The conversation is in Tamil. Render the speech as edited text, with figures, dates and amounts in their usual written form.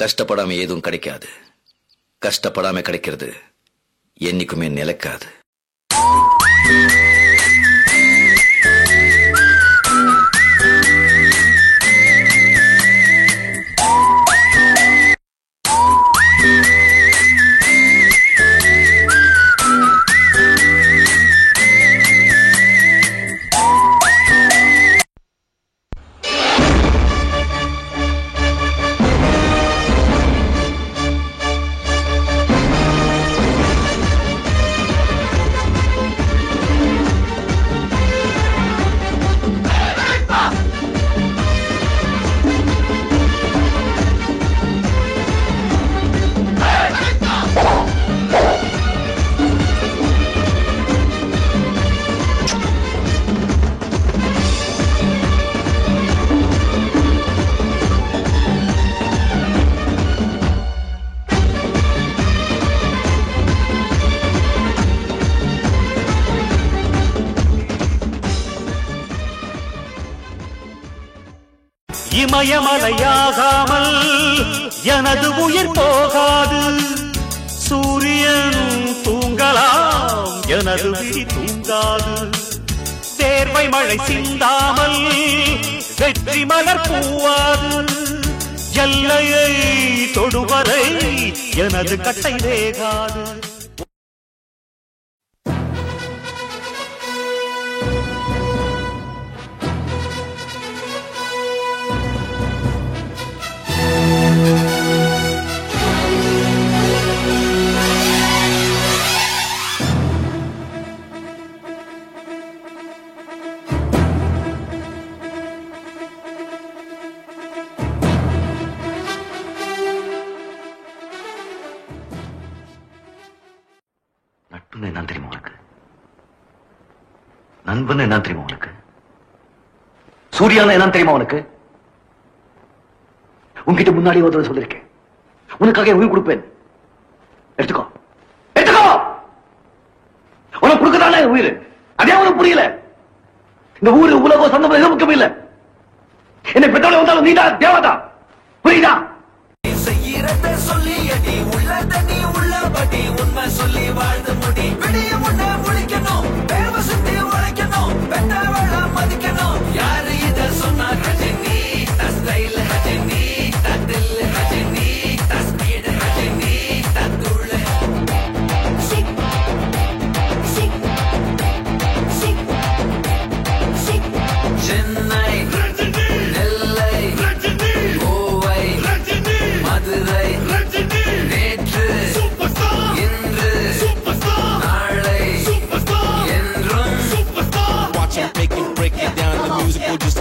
கஷ்டப்படாம எதுவும் கிடைக்காது. கஷ்டப்படாம கிடைக்கிறது என்னைக்குமே நிலைக்காது. இமயமலையாகாமல் எனது உயிர் போகாது. சூரியன் தூங்கலாம், எனது விழி தூங்காது. தேர்வை மழை சிந்தாமல் வெற்றி மலர் பூவாது. எல்லையை தொடுவரை எனது கட்டை வேகாது. நட்புன்னு என்ன தெரியுமா உனக்கு? நண்பன் என்ன தெரியுமா உனக்கு? சூர்யான்னு என்ன தெரியுமா உனக்கு? உன்கிட்ட முன்னாடி ஒரு சொல்லிருக்கேன், உனக்காக உயிர் கொடுப்பேன். எடுத்துக்கோ, எடுத்துக்கோ. உனக்கு கொடுக்கதானே உயிர், அதே உனக்கு புரியல. இந்த ஊரு உலகம் சொந்தம் எதுவும் முக்கியம் இல்ல. என்னை பெற்றோட வந்தாலும் நீடா தேவதா, புரியுதா? சொல்லி அடி உள்ளத நீ உள்ளபடி உண்மை சொல்லி வாழ்ந்து முடி. விடிய முன்ன முழிக்கணும், தேர்வு சுத்தி உழைக்கணும், பெற்றவள மதிக்கணும். யாரு இத சொன்னா? ரஜினி ஸ்டைல், ரஜினி தில், ரஜினி ஸ்பீட், ரஜினி தூள். சென்னை, நெல்லை, கோவை, மதுரை, நேற்று, இன்று, நாளை, என்றும். Watch it, make it, break it down. The musical, just